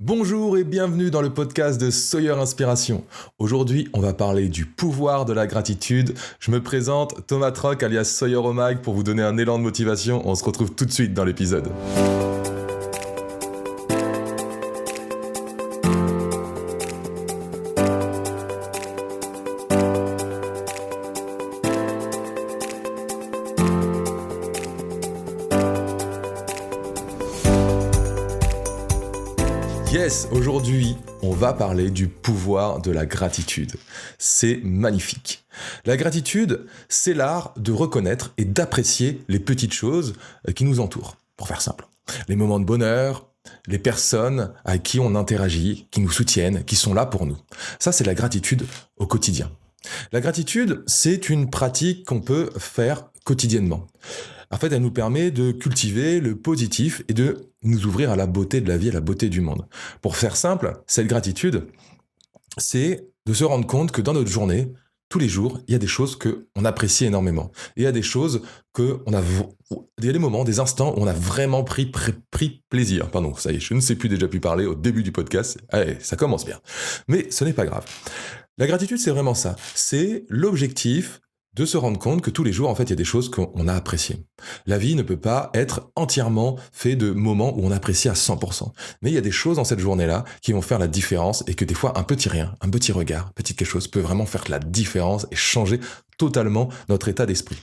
Bonjour et bienvenue dans le podcast de Sawyer Inspiration. Aujourd'hui, on va parler du pouvoir de la gratitude. Je me présente, Thomas Troc alias Sawyer Omag pour vous donner un élan de motivation. On se retrouve tout de suite dans l'épisode. Yes, aujourd'hui, on va parler du pouvoir de la gratitude. C'est magnifique. La gratitude, c'est l'art de reconnaître et d'apprécier les petites choses qui nous entourent, pour faire simple. Les moments de bonheur, les personnes à qui on interagit, qui nous soutiennent, qui sont là pour nous. Ça, c'est la gratitude au quotidien. La gratitude, c'est une pratique qu'on peut faire quotidiennement. En fait, elle nous permet de cultiver le positif et de nous ouvrir à la beauté de la vie, à la beauté du monde. Pour faire simple, cette gratitude, c'est de se rendre compte que dans notre journée, tous les jours, il y a des choses qu'on apprécie énormément. Et il y a des choses il y a des moments, des instants où on a vraiment pris plaisir. Pardon, ça y est, je ne sais plus déjà pu parler au début du podcast. Allez, ça commence bien. Mais ce n'est pas grave. La gratitude, c'est vraiment ça. C'est l'objectif de se rendre compte que tous les jours, en fait, il y a des choses qu'on a appréciées. La vie ne peut pas être entièrement fait de moments où on apprécie à 100%. Mais il y a des choses dans cette journée-là qui vont faire la différence et que des fois, un petit rien, un petit regard, petite quelque chose peut vraiment faire la différence et changer totalement notre état d'esprit.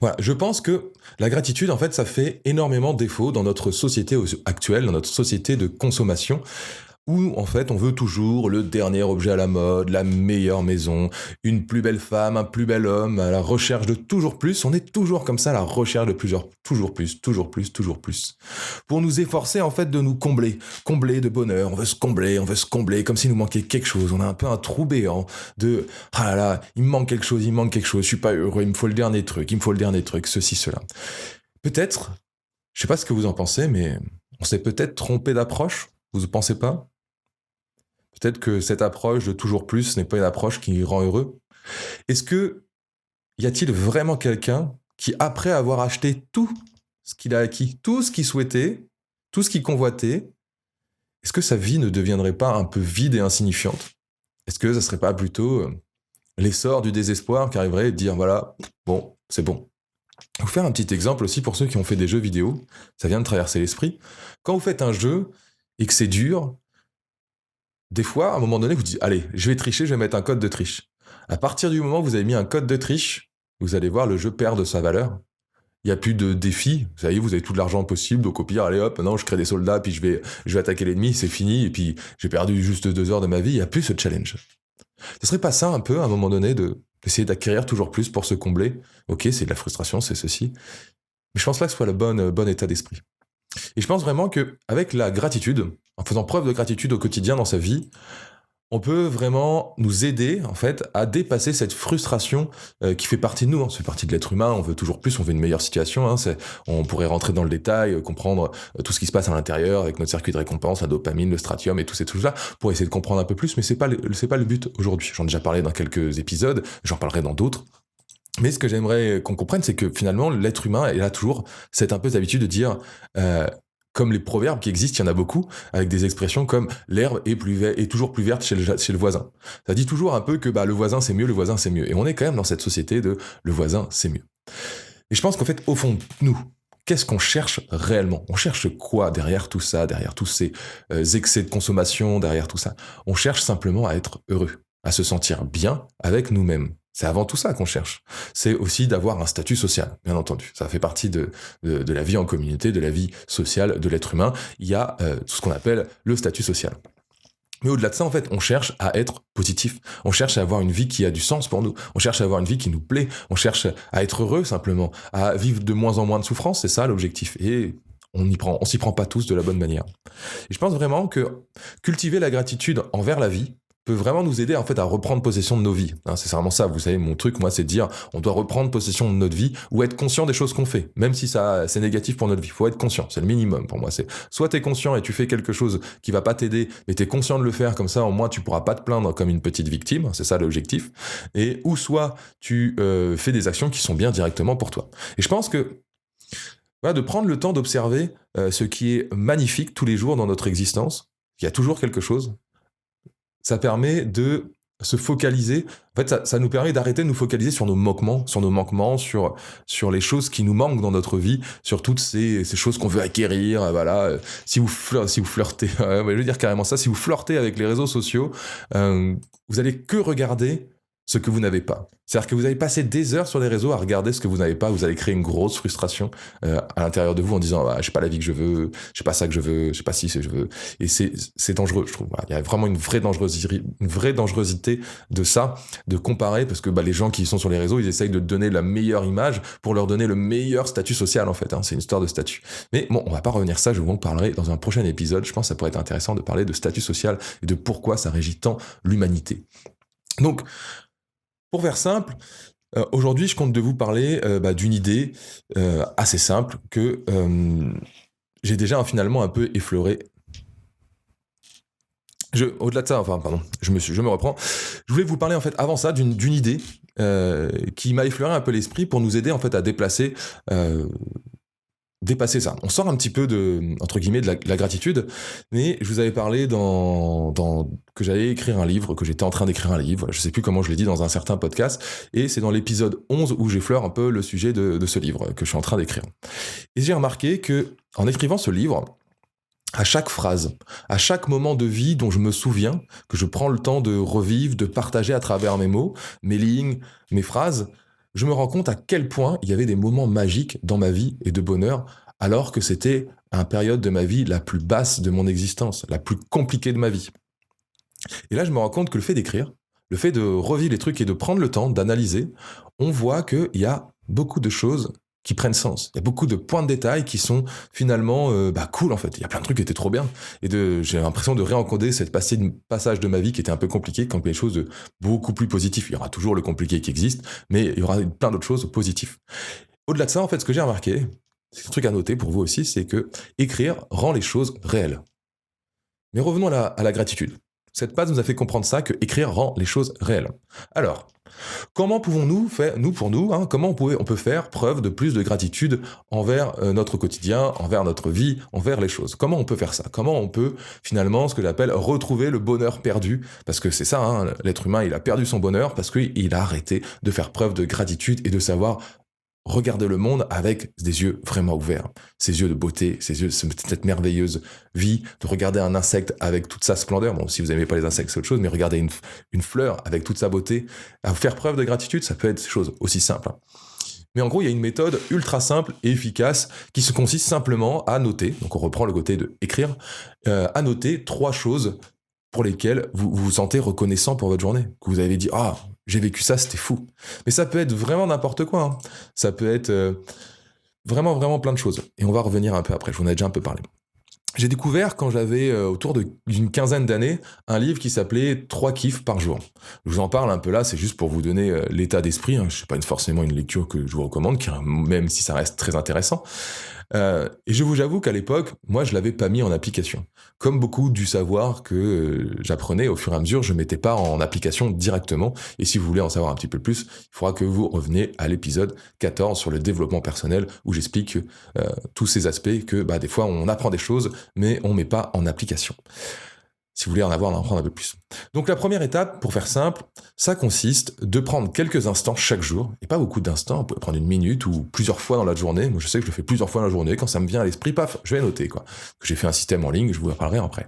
Voilà, je pense que la gratitude, en fait, ça fait énormément défaut dans notre société actuelle, dans notre société de consommation, où en fait on veut toujours le dernier objet à la mode, la meilleure maison, une plus belle femme, un plus bel homme, à la recherche de toujours plus. On est toujours comme ça à la recherche de toujours plus. Pour nous efforcer en fait de nous combler de bonheur, on veut se combler, comme s'il nous manquait quelque chose. On a un peu un trou béant de « Ah là là, il me manque quelque chose, je suis pas heureux, il me faut le dernier truc, ceci, cela. » Peut-être, je sais pas ce que vous en pensez, mais on s'est peut-être trompé d'approche, vous ne pensez pas ? Peut-être que cette approche de toujours plus n'est pas une approche qui rend heureux. Est-ce que y a-t-il vraiment quelqu'un qui, après avoir acheté tout ce qu'il a acquis, tout ce qu'il souhaitait, tout ce qu'il convoitait, est-ce que sa vie ne deviendrait pas un peu vide et insignifiante ? Est-ce que ça serait pas plutôt l'essor du désespoir qui arriverait et de dire voilà, bon, c'est bon. Je vais vous faire un petit exemple aussi pour ceux qui ont fait des jeux vidéo, ça vient de traverser l'esprit. Quand vous faites un jeu et que c'est dur, des fois, à un moment donné, vous dites « Allez, je vais tricher, je vais mettre un code de triche. » À partir du moment où vous avez mis un code de triche, vous allez voir le jeu perd de sa valeur. Il n'y a plus de défi. Vous savez, vous avez tout l'argent possible, donc au pire, allez hop, non, je crée des soldats, puis je vais attaquer l'ennemi, c'est fini, et puis j'ai perdu juste 2 heures de ma vie, il n'y a plus ce challenge. Ce serait pas ça un peu, à un moment donné, d'essayer d'acquérir toujours plus pour se combler ? Ok, c'est de la frustration, c'est ceci. Mais je pense pas que ce soit le bon état d'esprit. Et je pense vraiment qu'avec la gratitude, en faisant preuve de gratitude au quotidien dans sa vie, on peut vraiment nous aider en fait à dépasser cette frustration qui fait partie de nous. Ça fait partie de l'être humain. On veut toujours plus, on veut une meilleure situation. On pourrait rentrer dans le détail, comprendre tout ce qui se passe à l'intérieur avec notre circuit de récompense, la dopamine, le strathium et tous ces trucs-là pour essayer de comprendre un peu plus. Mais c'est pas le but aujourd'hui. J'en ai déjà parlé dans quelques épisodes. J'en parlerai dans d'autres. Mais ce que j'aimerais qu'on comprenne, c'est que finalement, l'être humain, il a toujours cette un peu habitude de dire, comme les proverbes qui existent, il y en a beaucoup, avec des expressions comme « l'herbe est toujours plus verte chez le voisin ». Ça dit toujours un peu que le voisin c'est mieux. Et on est quand même dans cette société de « le voisin c'est mieux ». Et je pense qu'en fait, au fond de nous, qu'est-ce qu'on cherche réellement ? On cherche quoi derrière tout ça, derrière tous ces excès de consommation, derrière tout ça ? On cherche simplement à être heureux, à se sentir bien avec nous-mêmes. C'est avant tout ça qu'on cherche. C'est aussi d'avoir un statut social, bien entendu. Ça fait partie de la vie en communauté, de la vie sociale de l'être humain. Il y a tout ce qu'on appelle le statut social. Mais au-delà de ça, en fait, on cherche à être positif. On cherche à avoir une vie qui a du sens pour nous. On cherche à avoir une vie qui nous plaît. On cherche à être heureux, simplement. À vivre de moins en moins de souffrance. C'est ça, l'objectif. Et on s'y prend pas tous de la bonne manière. Et je pense vraiment que cultiver la gratitude envers la vie peut vraiment nous aider en fait à reprendre possession de nos vies. C'est vraiment ça, vous savez, mon truc, moi, c'est de dire on doit reprendre possession de notre vie ou être conscient des choses qu'on fait, même si c'est négatif pour notre vie. Il faut être conscient, c'est le minimum pour moi. C'est soit t'es conscient et tu fais quelque chose qui va pas t'aider, mais t'es conscient de le faire, comme ça au moins tu pourras pas te plaindre comme une petite victime, c'est ça l'objectif. Et ou soit tu fais des actions qui sont bien directement pour toi. Et je pense que de prendre le temps d'observer ce qui est magnifique tous les jours dans notre existence, il y a toujours quelque chose, ça permet de se focaliser. En fait, ça nous permet d'arrêter de nous focaliser sur nos manquements, sur les choses qui nous manquent dans notre vie, sur toutes ces choses qu'on veut acquérir. Voilà. Si vous flirtez, je veux dire carrément ça, si vous flirtez avec les réseaux sociaux, vous allez que regarder ce que vous n'avez pas. C'est-à-dire que vous allez passer des heures sur les réseaux à regarder ce que vous n'avez pas, vous allez créer une grosse frustration à l'intérieur de vous en disant j'ai pas la vie que je veux, j'ai pas ça que je veux, je sais pas si je veux. Et c'est dangereux, je trouve. Voilà. Il y a vraiment une vraie dangerosité de ça, de comparer, parce que les gens qui sont sur les réseaux, ils essayent de donner la meilleure image pour leur donner le meilleur statut social en fait. C'est une histoire de statut. Mais bon, on va pas revenir ça, je vous en parlerai dans un prochain épisode. Je pense que ça pourrait être intéressant de parler de statut social et de pourquoi ça régit tant l'humanité. Donc, pour faire simple, aujourd'hui, je compte de vous parler d'une idée assez simple que j'ai déjà finalement un peu effleurée. Au-delà de ça, je me reprends. Je voulais vous parler en fait avant ça d'une idée qui m'a effleuré un peu l'esprit pour nous aider en fait à dépasser ça. On sort un petit peu entre guillemets de la gratitude, mais je vous avais parlé que j'allais écrire un livre, que j'étais en train d'écrire un livre, je sais plus comment je l'ai dit dans un certain podcast, et c'est dans l'épisode 11 où j'effleure un peu le sujet de ce livre que je suis en train d'écrire. Et j'ai remarqué que en écrivant ce livre, à chaque phrase, à chaque moment de vie dont je me souviens, que je prends le temps de revivre, de partager à travers mes mots, mes lignes, mes phrases, je me rends compte à quel point il y avait des moments magiques dans ma vie et de bonheur, alors que c'était une période de ma vie la plus basse de mon existence, la plus compliquée de ma vie. Et là, je me rends compte que le fait d'écrire, le fait de revivre les trucs et de prendre le temps d'analyser, on voit qu'il y a beaucoup de choses qui prennent sens. Il y a beaucoup de points de détail qui sont finalement cool en fait. Il y a plein de trucs qui étaient trop bien. Et j'ai l'impression de réencoder cette passage de ma vie qui était un peu compliqué quand il y a des choses de beaucoup plus positives. Il y aura toujours le compliqué qui existe, mais il y aura plein d'autres choses positives. Au-delà de ça, en fait, ce que j'ai remarqué, c'est un truc à noter pour vous aussi, c'est que écrire rend les choses réelles. Mais revenons à la gratitude. Cette page nous a fait comprendre ça, que écrire rend les choses réelles. Alors, comment pouvons-nous faire, comment on peut faire preuve de plus de gratitude envers notre quotidien, envers notre vie, envers les choses? Comment on peut faire ça? Comment on peut finalement, ce que j'appelle, retrouver le bonheur perdu? Parce que c'est ça, l'être humain, il a perdu son bonheur parce qu'il a arrêté de faire preuve de gratitude et de savoir regarder le monde avec des yeux vraiment ouverts, ces yeux de beauté, cette merveilleuse vie, de regarder un insecte avec toute sa splendeur. Bon, si vous n'aimez pas les insectes, c'est autre chose, mais regarder une fleur avec toute sa beauté, à faire preuve de gratitude, ça peut être des choses aussi simples. Mais en gros, il y a une méthode ultra simple et efficace qui se consiste simplement à noter, donc on reprend le côté de écrire, à noter 3 choses pour lesquelles vous vous sentez reconnaissant pour votre journée, que vous avez dit « Ah, j'ai vécu ça, c'était fou ». Mais ça peut être vraiment n'importe quoi. Ça peut être vraiment, vraiment plein de choses. Et on va revenir un peu après, je vous en ai déjà un peu parlé. J'ai découvert, quand j'avais autour d'une quinzaine d'années, un livre qui s'appelait 3 kiffs par jour. Je vous en parle un peu là, c'est juste pour vous donner l'état d'esprit. Je sais pas forcément une lecture que je vous recommande, même si ça reste très intéressant. Et j'avoue qu'à l'époque, moi, je l'avais pas mis en application. Comme beaucoup du savoir que j'apprenais au fur et à mesure, je mettais pas en application directement. Et si vous voulez en savoir un petit peu plus, il faudra que vous reveniez à l'épisode 14 sur le développement personnel, où j'explique tous ces aspects que des fois on apprend des choses, mais on met pas en application. Si vous voulez en apprendre un peu plus. Donc la première étape, pour faire simple, ça consiste de prendre quelques instants chaque jour, et pas beaucoup d'instants, vous pouvez prendre 1 minute ou plusieurs fois dans la journée. Moi je sais que je le fais plusieurs fois dans la journée, quand ça me vient à l'esprit, paf, je vais noter que j'ai fait un système en ligne, je vous en parlerai après.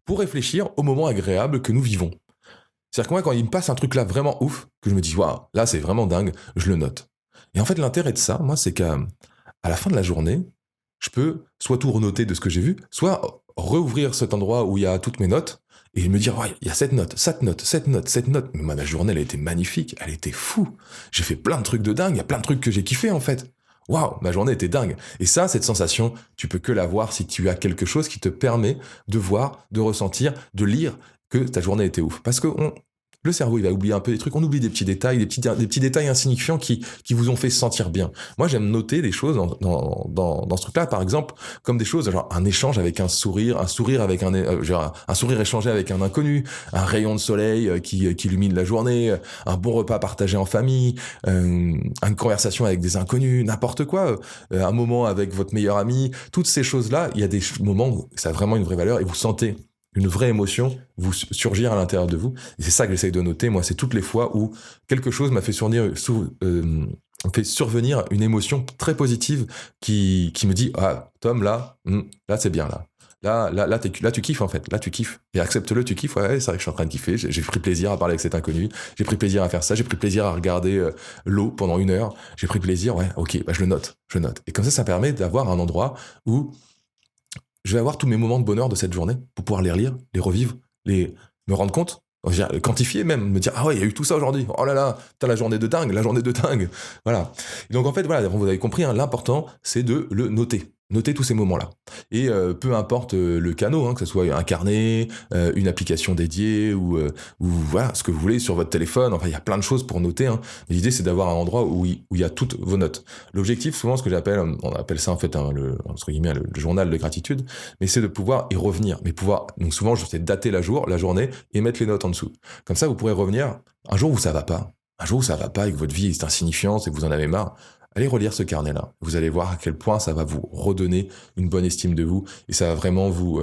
Pour réfléchir aux moments agréables que nous vivons. C'est-à-dire que moi, quand il me passe un truc là vraiment ouf, que je me dis, waouh, là c'est vraiment dingue, je le note. Et en fait, l'intérêt de ça, moi, c'est qu'à la fin de la journée, je peux soit tout renoter de ce que j'ai vu, soit rouvrir cet endroit où il y a toutes mes notes et me dire, ouais, il y a cette note. Mais ma journée, elle a été magnifique, elle était fou. J'ai fait plein de trucs de dingue, il y a plein de trucs que j'ai kiffé en fait. Waouh, ma journée était dingue. Et ça, cette sensation, tu peux que l'avoir si tu as quelque chose qui te permet de voir, de ressentir, de lire que ta journée était ouf. Parce que Le cerveau, il va oublier un peu des trucs. On oublie des petits détails, des petits détails insignifiants qui vous ont fait se sentir bien. Moi, j'aime noter des choses dans ce truc-là, par exemple, comme des choses, genre un échange avec un sourire avec un sourire échangé avec un inconnu, un rayon de soleil qui illumine la journée, un bon repas partagé en famille, une conversation avec des inconnus, n'importe quoi, un moment avec votre meilleur ami. Toutes ces choses-là, il y a des moments où ça a vraiment une vraie valeur et vous sentez une vraie émotion vous surgir à l'intérieur de vous. Et c'est ça que j'essaye de noter. Moi, c'est toutes les fois où quelque chose m'a fait fait survenir une émotion très positive qui me dit ah Tom là c'est bien là tu kiffes en fait, là tu kiffes et accepte-le, tu kiffes, ouais c'est vrai que je suis en train de kiffer, j'ai pris plaisir à parler avec cet inconnu, j'ai pris plaisir à faire ça, j'ai pris plaisir à regarder l'eau pendant 1 heure, j'ai pris plaisir, ouais ok, bah je note et comme ça permet d'avoir un endroit où je vais avoir tous mes moments de bonheur de cette journée pour pouvoir les relire, les revivre, me rendre compte, quantifier même, me dire ah ouais il y a eu tout ça aujourd'hui, oh là là, t'as la journée de dingue, voilà. Et donc en fait voilà, vous avez compris, hein, l'important c'est de le noter. Notez tous ces moments-là. Et peu importe le canal, hein, que ce soit un carnet, une application dédiée ou voilà, ce que vous voulez sur votre téléphone. Enfin, il y a plein de choses pour noter. Hein. L'idée, c'est d'avoir un endroit où il y a toutes vos notes. L'objectif, souvent, ce que j'appelle, on appelle ça en fait entre guillemets le journal de gratitude, mais c'est de pouvoir y revenir. Donc souvent, je sais dater la journée et mettre les notes en dessous. Comme ça, vous pourrez revenir un jour où ça va pas. Un jour où ça va pas et que votre vie est insignifiante et que vous en avez marre. Allez relire ce carnet-là. Vous allez voir à quel point ça va vous redonner une bonne estime de vous et ça va vraiment vous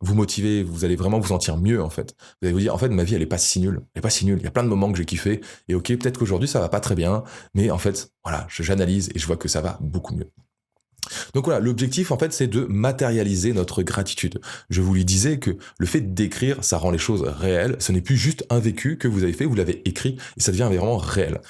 motiver. Vous allez vraiment vous sentir mieux en fait. Vous allez vous dire en fait ma vie elle est pas si nulle. Elle est pas si nulle. Il y a plein de moments que j'ai kiffé et ok peut-être qu'aujourd'hui ça va pas très bien, mais en fait voilà j'analyse et je vois que ça va beaucoup mieux. Donc voilà, l'objectif en fait c'est de matérialiser notre gratitude. Je vous lui disais que le fait d'écrire, ça rend les choses réelles. Ce n'est plus juste un vécu que vous avez fait, vous l'avez écrit et ça devient vraiment réel.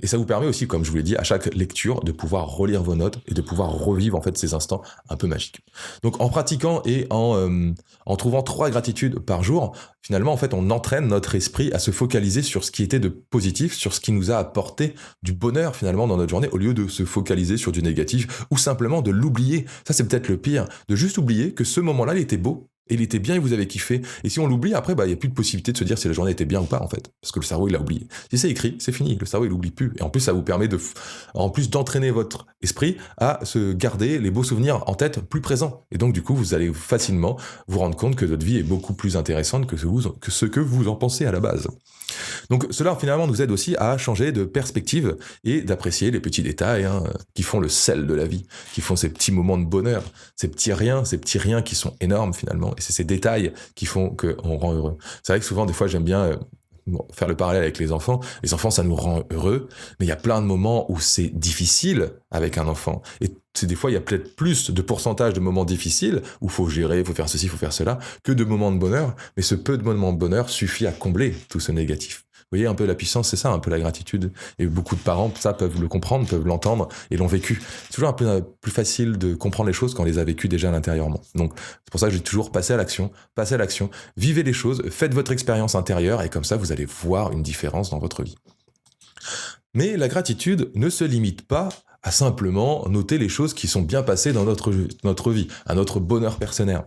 Et ça vous permet aussi, comme je vous l'ai dit, à chaque lecture de pouvoir relire vos notes et de pouvoir revivre en fait ces instants un peu magiques. Donc en pratiquant et en trouvant 3 gratitudes par jour, finalement en fait on entraîne notre esprit à se focaliser sur ce qui était de positif, sur ce qui nous a apporté du bonheur finalement dans notre journée, au lieu de se focaliser sur du négatif ou simplement de l'oublier. Ça c'est peut-être le pire, de juste oublier que ce moment-là il était beau. Et il était bien et vous avez kiffé. Et si on l'oublie, après, il n'y a plus de possibilité de se dire si la journée était bien ou pas, en fait. Parce que le cerveau, il l'a oublié. Si c'est écrit, c'est fini. Le cerveau, il l'oublie plus. Et en plus, ça vous permet en plus d'entraîner votre esprit à se garder les beaux souvenirs en tête plus présents. Et donc, du coup, vous allez facilement vous rendre compte que votre vie est beaucoup plus intéressante que ce que vous en pensez à la base. Donc cela finalement nous aide aussi à changer de perspective et d'apprécier les petits détails qui font le sel de la vie, qui font ces petits moments de bonheur, ces petits riens qui sont énormes finalement, et c'est ces détails qui font qu'on rend heureux. C'est vrai que souvent des fois j'aime bien faire le parallèle avec les enfants ça nous rend heureux, mais il y a plein de moments où c'est difficile avec un enfant, et des fois il y a peut-être plus de pourcentage de moments difficiles où il faut gérer, il faut faire ceci, il faut faire cela, que de moments de bonheur, mais ce peu de moments de bonheur suffit à combler tout ce négatif. Vous voyez un peu la puissance, c'est ça, un peu la gratitude. Et beaucoup de parents, ça, peuvent le comprendre, peuvent l'entendre et l'ont vécu. C'est toujours un peu plus facile de comprendre les choses quand on les a vécues déjà intérieurement. Donc, c'est pour ça que j'ai toujours passé à l'action, vivez les choses, faites votre expérience intérieure et comme ça, vous allez voir une différence dans votre vie. Mais la gratitude ne se limite pas à simplement noter les choses qui sont bien passées dans notre vie, à notre bonheur personnel.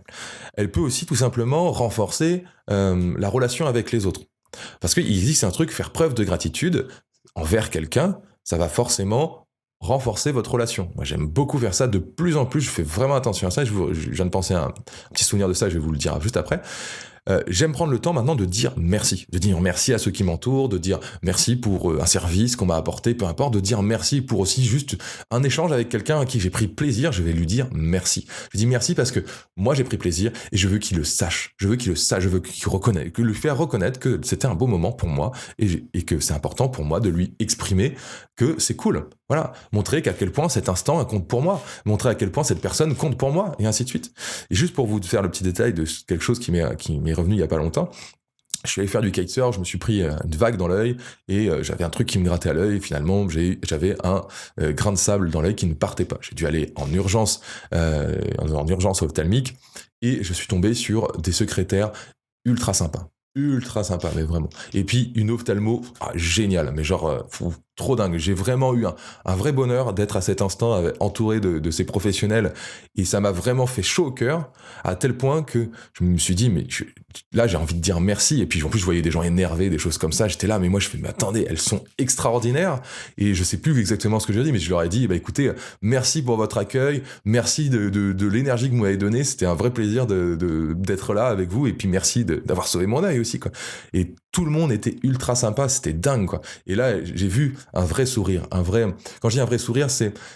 Elle peut aussi tout simplement renforcer la relation avec les autres. Parce qu'il dit que c'est un truc, faire preuve de gratitude envers quelqu'un, ça va forcément renforcer votre relation. Moi, j'aime beaucoup faire ça de plus en plus, je fais vraiment attention à ça, je viens de penser à un petit souvenir de ça, je vais vous le dire juste après. J'aime prendre le temps maintenant de dire merci à ceux qui m'entourent, de dire merci pour un service qu'on m'a apporté, peu importe, de dire merci pour aussi juste un échange avec quelqu'un à qui j'ai pris plaisir, je vais lui dire merci. Je dis merci parce que moi j'ai pris plaisir et je veux qu'il le sache, je veux qu'il reconnaisse, que lui faire reconnaître que c'était un beau moment pour moi et que c'est important pour moi de lui exprimer que c'est cool. Voilà, montrer qu'à quel point cet instant compte pour moi, montrer à quel point cette personne compte pour moi, et ainsi de suite. Et juste pour vous faire le petit détail de quelque chose qui m'est revenu il y a pas longtemps, je suis allé faire du kitesurf, je me suis pris une vague dans l'œil, et j'avais un truc qui me grattait à l'œil, et finalement j'avais un grain de sable dans l'œil qui ne partait pas. J'ai dû aller en urgence ophtalmique, et je suis tombé sur des secrétaires ultra sympas, mais vraiment. Et puis une ophtalmo géniale, mais genre trop dingue. J'ai vraiment eu un vrai bonheur d'être à cet instant entouré de ces professionnels et ça m'a vraiment fait chaud au cœur à tel point que je me suis dit là j'ai envie de dire merci et puis en plus je voyais des gens énervés, des choses comme ça, j'étais là mais moi je fais mais attendez, elles sont extraordinaires et je sais plus exactement ce que j'ai dit mais je leur ai dit écoutez, merci pour votre accueil, merci de l'énergie que vous m'avez donnée, c'était un vrai plaisir d'être là avec vous et puis merci d'avoir sauvé mon œil aussi quoi. Et tout le monde était ultra sympa, c'était dingue quoi. Et là j'ai vu un vrai sourire, quand je dis un vrai sourire,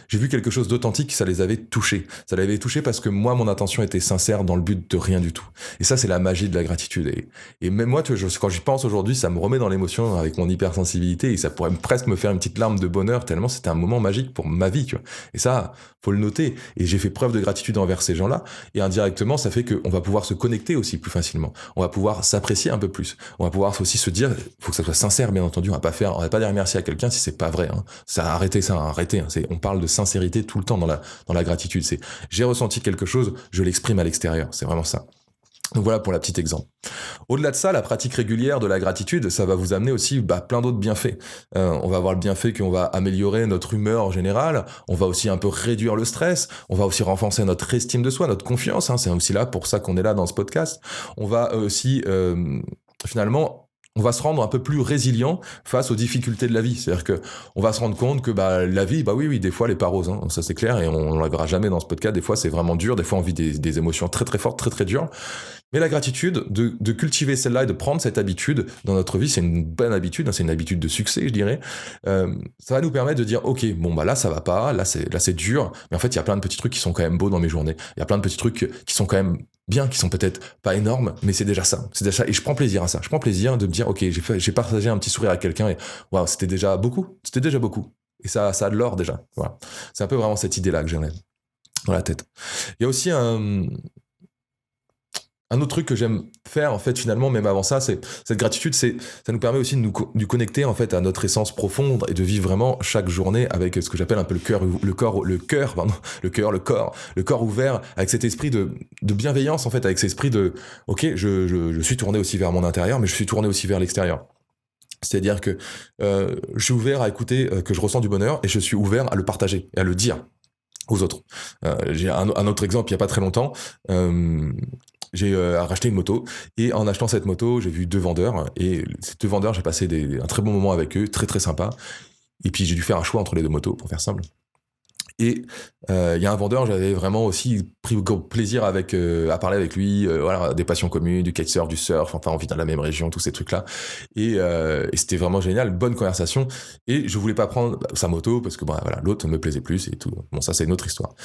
j'ai vu quelque chose d'authentique, ça les avait touchés. Ça les avait touchés parce que moi, mon intention était sincère dans le but de rien du tout. Et ça, c'est la magie de la gratitude. Et même moi, quand j'y pense aujourd'hui, ça me remet dans l'émotion avec mon hypersensibilité et ça pourrait presque me faire une petite larme de bonheur tellement c'était un moment magique pour ma vie, tu vois. Et ça, faut le noter. Et j'ai fait preuve de gratitude envers ces gens-là. Et indirectement, ça fait qu'on va pouvoir se connecter aussi plus facilement. On va pouvoir s'apprécier un peu plus. On va pouvoir aussi se dire, faut que ça soit sincère, bien entendu. On va pas dire merci à quelqu'un si c'est pas vrai. Hein. Arrêtez. On parle de sincérité tout le temps dans la gratitude. J'ai ressenti quelque chose, je l'exprime à l'extérieur. C'est vraiment ça. Donc voilà pour la petite exemple. Au-delà de ça, la pratique régulière de la gratitude, ça va vous amener aussi plein d'autres bienfaits. On va avoir le bienfait qu'on va améliorer notre humeur en général, on va aussi un peu réduire le stress, on va aussi renforcer notre estime de soi, notre confiance, hein, c'est aussi là pour ça qu'on est là dans ce podcast. On va aussi finalement on va se rendre un peu plus résilient face aux difficultés de la vie. C'est-à-dire que on va se rendre compte que la vie, oui, des fois, elle est pas rose, hein, ça c'est clair, et on la verra jamais dans ce podcast. Des fois, c'est vraiment dur, des fois, on vit des émotions très très fortes, très très dures. Mais la gratitude, de cultiver celle-là et de prendre cette habitude dans notre vie, c'est une bonne habitude, hein, c'est une habitude de succès, je dirais. Ça va nous permettre de dire, ok, là ça va pas, là c'est dur, mais en fait il y a plein de petits trucs qui sont quand même beaux dans mes journées. Il y a plein de petits trucs qui sont quand même bien, qui sont peut-être pas énormes, mais c'est déjà ça. Et je prends plaisir à ça. Je prends plaisir de me dire, ok, j'ai partagé un petit sourire à quelqu'un et waouh, c'était déjà beaucoup. Et ça a de l'or déjà. Voilà. C'est un peu vraiment cette idée-là que j'ai dans la tête. Il y a aussi un autre truc que j'aime faire, en fait, finalement, même avant ça, c'est cette gratitude, ça nous permet aussi de nous connecter, en fait, à notre essence profonde et de vivre vraiment chaque journée avec ce que j'appelle un peu le corps ouvert, avec cet esprit de bienveillance, en fait, avec cet esprit de, ok, je suis tourné aussi vers mon intérieur, mais je suis tourné aussi vers l'extérieur. C'est-à-dire que je suis ouvert à écouter que je ressens du bonheur et je suis ouvert à le partager et à le dire aux autres. J'ai un autre exemple il y a pas très longtemps. J'ai racheté une moto et en achetant cette moto, j'ai vu 2 vendeurs et ces 2 vendeurs, j'ai passé un très bon moment avec eux, très très sympa. Et puis j'ai dû faire un choix entre les 2 motos pour faire simple. Et il y a un vendeur, j'avais vraiment aussi pris plaisir à parler avec lui, voilà, des passions communes, du kitesurf, du surf, enfin on vit dans la même région, tous ces trucs-là. Et c'était vraiment génial, bonne conversation. Et je voulais pas prendre sa moto parce que voilà, l'autre me plaisait plus et tout. Bon, ça c'est une autre histoire.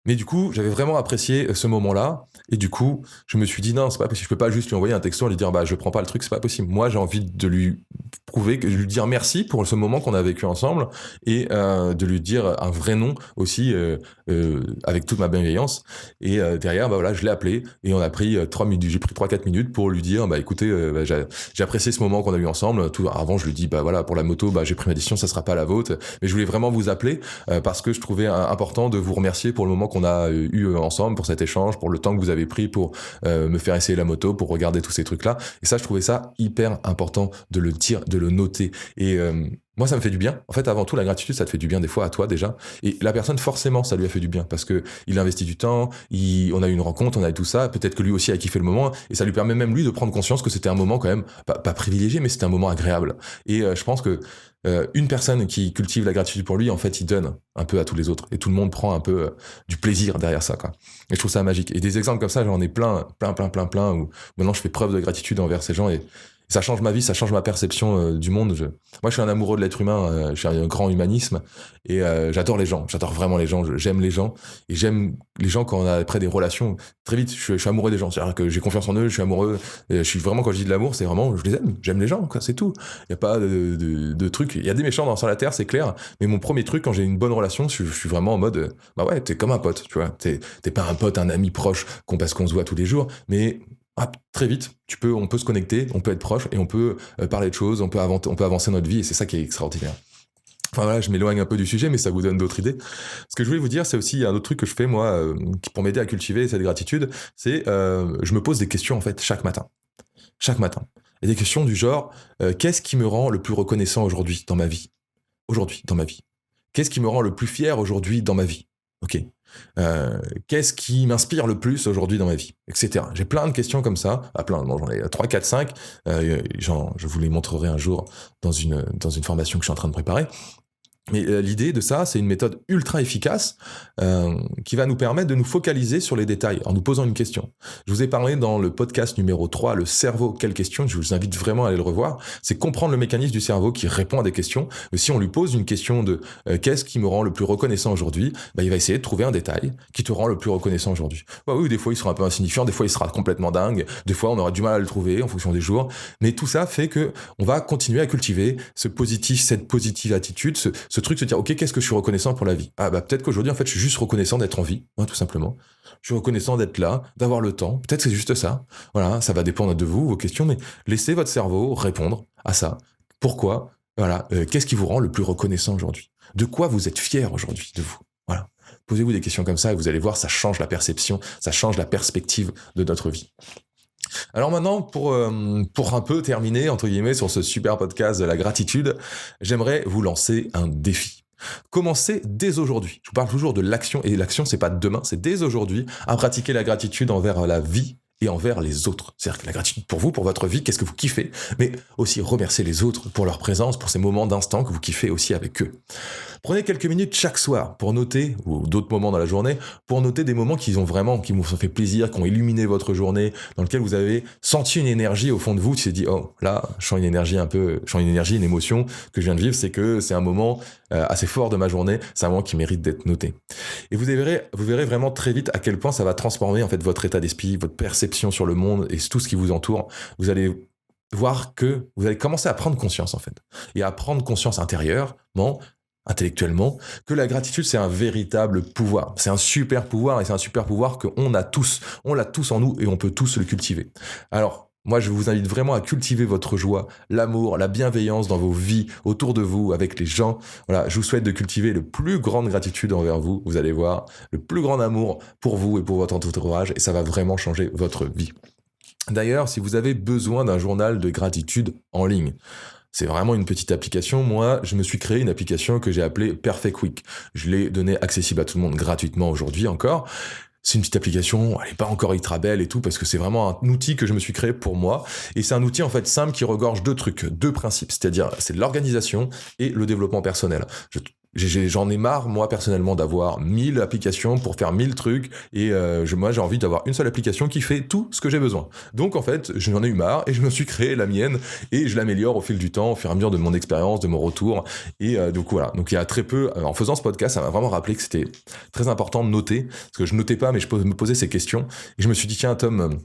Mais du coup, j'avais vraiment apprécié ce moment-là. Et du coup, je me suis dit, non, c'est pas possible. Je peux pas juste lui envoyer un texto et lui dire, je prends pas le truc, c'est pas possible. Moi, j'ai envie de lui lui dire merci pour ce moment qu'on a vécu ensemble et de lui dire un vrai nom aussi avec toute ma bienveillance. Et derrière, voilà, je l'ai appelé et on a pris 3 minutes. J'ai pris 3-4 minutes pour lui dire, écoutez, j'ai apprécié ce moment qu'on a eu ensemble. Avant, je lui dis, voilà, pour la moto, j'ai pris ma décision, ça sera pas la vôtre. Mais je voulais vraiment vous appeler parce que je trouvais important de vous remercier pour le moment qu'on a eu ensemble, pour cet échange, pour le temps que vous avez pris pour me faire essayer la moto, pour regarder tous ces trucs-là. Et ça, je trouvais ça hyper important de le dire, de le noter. Et moi, ça me fait du bien. En fait, avant tout, la gratitude, ça te fait du bien des fois à toi déjà. Et la personne, forcément, ça lui a fait du bien parce que il a investi du temps, on a eu une rencontre, on a eu tout ça. Peut-être que lui aussi a kiffé le moment et ça lui permet même lui de prendre conscience que c'était un moment quand même pas privilégié, mais c'était un moment agréable. Et je pense que une personne qui cultive la gratitude pour lui, en fait, il donne un peu à tous les autres et tout le monde prend un peu du plaisir derrière ça, quoi. Et je trouve ça magique. Et des exemples comme ça, j'en ai plein où maintenant je fais preuve de gratitude envers ces gens et ça change ma vie, ça change ma perception du monde. Moi, je suis un amoureux de l'être humain, je suis un grand humanisme et j'adore les gens, j'adore vraiment les gens, j'aime les gens et j'aime les gens quand on a après des relations. Très vite, je suis amoureux des gens, c'est-à-dire que j'ai confiance en eux, je suis amoureux. Et je suis vraiment, quand je dis de l'amour, c'est vraiment, je les aime, j'aime les gens, quoi, c'est tout. Il y a pas de trucs. Il y a des méchants sur la terre, c'est clair. Mais mon premier truc, quand j'ai une bonne relation, je suis vraiment en mode, ouais, t'es comme un pote, tu vois. T'es pas un pote, un ami proche, parce qu'on se voit tous les jours, mais très vite, on peut se connecter, on peut être proche et on peut parler de choses, on peut avancer notre vie et c'est ça qui est extraordinaire. Enfin voilà, je m'éloigne un peu du sujet, mais ça vous donne d'autres idées. Ce que je voulais vous dire, c'est aussi un autre truc que je fais moi, pour m'aider à cultiver cette gratitude, c'est je me pose des questions en fait chaque matin. Et des questions du genre, qu'est-ce qui me rend le plus reconnaissant aujourd'hui dans ma vie ? aujourd'hui dans ma vie? Qu'est-ce qui me rend le plus fier aujourd'hui dans ma vie? Ok. Qu'est-ce qui m'inspire le plus aujourd'hui dans ma vie, etc. J'ai plein de questions comme ça, j'en ai 3, 4, 5, je vous les montrerai un jour dans une formation que je suis en train de préparer. Mais l'idée de ça, c'est une méthode ultra efficace qui va nous permettre de nous focaliser sur les détails en nous posant une question. Je vous ai parlé dans le podcast numéro 3, le cerveau, quelle question? Je vous invite vraiment à aller le revoir. C'est comprendre le mécanisme du cerveau qui répond à des questions. Mais si on lui pose une question de qu'est-ce qui me rend le plus reconnaissant aujourd'hui, il va essayer de trouver un détail qui te rend le plus reconnaissant aujourd'hui. Oui, des fois il sera un peu insignifiant, des fois il sera complètement dingue, des fois on aura du mal à le trouver en fonction des jours. Mais tout ça fait que on va continuer à cultiver cette positive attitude, ce truc, se dire, ok, qu'est-ce que je suis reconnaissant pour la vie? Peut-être qu'aujourd'hui, en fait, je suis juste reconnaissant d'être en vie, tout simplement. Je suis reconnaissant d'être là, d'avoir le temps. Peut-être que c'est juste ça. Voilà, ça va dépendre de vous, vos questions, mais laissez votre cerveau répondre à ça. Pourquoi? Voilà, qu'est-ce qui vous rend le plus reconnaissant aujourd'hui? De quoi vous êtes fier aujourd'hui de vous? Voilà. Posez-vous des questions comme ça et vous allez voir, ça change la perception, ça change la perspective de notre vie. Alors maintenant, pour un peu terminer, entre guillemets, sur ce super podcast de la gratitude, j'aimerais vous lancer un défi. Commencez dès aujourd'hui. Je vous parle toujours de l'action, et l'action, c'est pas demain, c'est dès aujourd'hui, à pratiquer la gratitude envers la vie et envers les autres. C'est-à-dire que la gratitude pour vous, pour votre vie, qu'est-ce que vous kiffez, mais aussi remercier les autres pour leur présence, pour ces moments d'instant que vous kiffez aussi avec eux. Prenez quelques minutes chaque soir pour noter, ou d'autres moments dans la journée, pour noter des moments qui vous ont fait plaisir, qui ont illuminé votre journée, dans lequel vous avez senti une énergie au fond de vous, tu t'es dit, oh là, je sens une énergie, une émotion que je viens de vivre, c'est que c'est un moment assez fort de ma journée, c'est un moment qui mérite d'être noté. Et vous verrez vraiment très vite à quel point ça va transformer en fait votre état d'esprit, votre perception sur le monde et tout ce qui vous entoure. Vous allez voir que vous allez commencer à prendre conscience en fait, et à prendre conscience intérieurement, intellectuellement, que la gratitude, c'est un véritable pouvoir. C'est un super pouvoir, et c'est un super pouvoir qu'on a tous. On l'a tous en nous, et on peut tous le cultiver. Alors, moi, je vous invite vraiment à cultiver votre joie, l'amour, la bienveillance dans vos vies, autour de vous, avec les gens. Voilà, je vous souhaite de cultiver le plus grande gratitude envers vous. Vous allez voir, le plus grand amour pour vous et pour votre entourage, et ça va vraiment changer votre vie. D'ailleurs, si vous avez besoin d'un journal de gratitude en ligne, c'est vraiment une petite application. Moi, je me suis créé une application que j'ai appelée Perfect Week. Je l'ai donnée accessible à tout le monde gratuitement aujourd'hui encore. C'est une petite application, elle n'est pas encore ultra belle et tout, parce que c'est vraiment un outil que je me suis créé pour moi. Et c'est un outil en fait simple qui regorge deux principes, c'est-à-dire c'est l'organisation et le développement personnel. J'en ai marre, moi, personnellement, d'avoir 1000 applications pour faire 1000 trucs, et moi, j'ai envie d'avoir une seule application qui fait tout ce que j'ai besoin. Donc, en fait, j'en ai eu marre, et je me suis créé la mienne, et je l'améliore au fil du temps, au fur et à mesure de mon expérience, de mon retour, et donc voilà. Donc, il y a très peu, en faisant ce podcast, ça m'a vraiment rappelé que c'était très important de noter, parce que je notais pas, mais je me posais ces questions, et je me suis dit, tiens, Tom,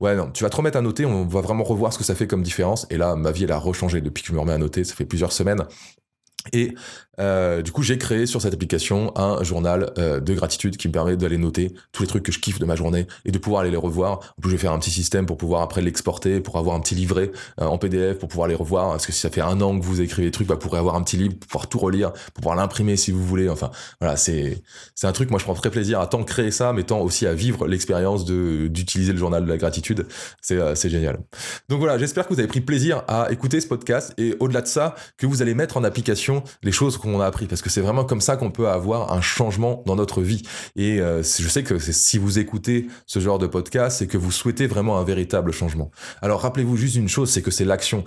ouais, non, tu vas te remettre à noter, on va vraiment revoir ce que ça fait comme différence, et là, ma vie, elle a rechangé depuis que je me remets à noter, ça fait plusieurs semaines. Et du coup, j'ai créé sur cette application un journal de gratitude qui me permet d'aller noter tous les trucs que je kiffe de ma journée et de pouvoir aller les revoir. En plus, je vais faire un petit système pour pouvoir après l'exporter, pour avoir un petit livret en PDF, pour pouvoir les revoir. Parce que si ça fait 1 an que vous écrivez des trucs, vous pourrez avoir un petit livre, pour pouvoir tout relire, pour pouvoir l'imprimer si vous voulez. Enfin, voilà, c'est un truc, moi je prends très plaisir à tant créer ça, mais tant aussi à vivre l'expérience d'utiliser le journal de la gratitude. C'est génial. Donc voilà, j'espère que vous avez pris plaisir à écouter ce podcast, et au-delà de ça, que vous allez mettre en application les choses qu'on a appris, parce que c'est vraiment comme ça qu'on peut avoir un changement dans notre vie. Et je sais que si vous écoutez ce genre de podcast, c'est que vous souhaitez vraiment un véritable changement. Alors rappelez-vous juste une chose, c'est que c'est l'action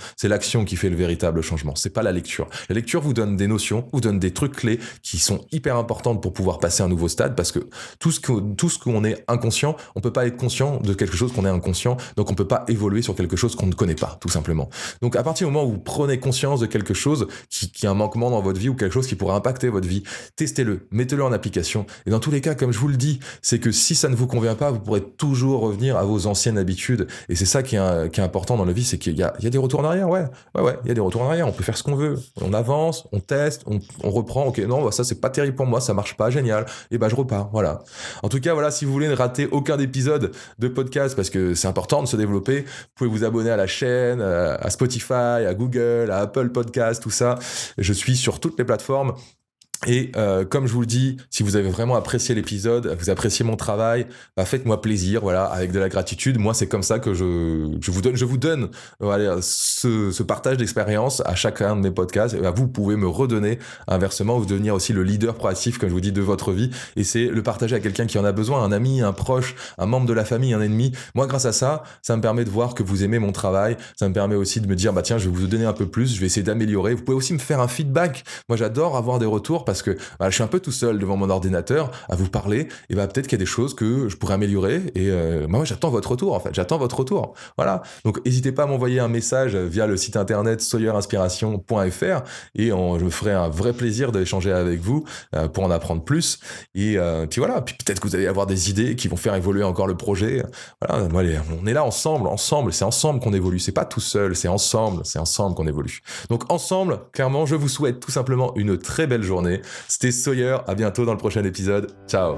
qui fait le véritable changement, c'est pas la lecture. La lecture vous donne des notions, vous donne des trucs clés qui sont hyper importantes pour pouvoir passer à un nouveau stade, parce que tout ce qu'on est inconscient, on peut pas être conscient de quelque chose qu'on est inconscient, donc on peut pas évoluer sur quelque chose qu'on ne connaît pas, tout simplement. Donc à partir du moment où vous prenez conscience de quelque chose qui a un manquement dans votre vie, ou quelque chose qui pourrait impacter votre vie, testez-le, mettez-le en application. Et dans tous les cas, comme je vous le dis, c'est que si ça ne vous convient pas, vous pourrez toujours revenir à vos anciennes habitudes. Et c'est ça qui est important dans la vie, c'est qu'il y a des retours en arrière, ouais, il y a des retours en arrière, on peut faire ce qu'on veut. On avance, on teste, on reprend, ok, non, ça c'est pas terrible pour moi, ça marche pas, génial, et je repars, voilà. En tout cas, voilà, si vous voulez ne rater aucun épisode de podcast, parce que c'est important de se développer, vous pouvez vous abonner à la chaîne, à Spotify, à Google, à Apple Podcast, tout ça. Je suis sur toutes les plateformes. Et comme je vous le dis, si vous avez vraiment apprécié l'épisode, vous appréciez mon travail, faites-moi plaisir, voilà, avec de la gratitude. Moi, c'est comme ça que je vous donne voilà, ce partage d'expérience à chacun de mes podcasts. Et vous pouvez me redonner inversement, vous devenir aussi le leader proactif, comme je vous dis, de votre vie. Et c'est le partager à quelqu'un qui en a besoin, un ami, un proche, un membre de la famille, un ennemi. Moi, grâce à ça, ça me permet de voir que vous aimez mon travail. Ça me permet aussi de me dire, tiens, je vais vous donner un peu plus, je vais essayer d'améliorer. Vous pouvez aussi me faire un feedback. Moi, j'adore avoir des retours parce que je suis un peu tout seul devant mon ordinateur à vous parler, et peut-être qu'il y a des choses que je pourrais améliorer, et moi j'attends votre retour en fait, j'attends votre retour. Voilà, donc n'hésitez pas à m'envoyer un message via le site internet sawyerinspiration.fr et je me ferai un vrai plaisir d'échanger avec vous pour en apprendre plus. Et puis voilà, puis peut-être que vous allez avoir des idées qui vont faire évoluer encore le projet. Voilà, on est là ensemble, c'est ensemble qu'on évolue, c'est pas tout seul, c'est ensemble qu'on évolue. Donc ensemble, clairement, je vous souhaite tout simplement une très belle journée. C'était Sawyer, à bientôt dans le prochain épisode. Ciao.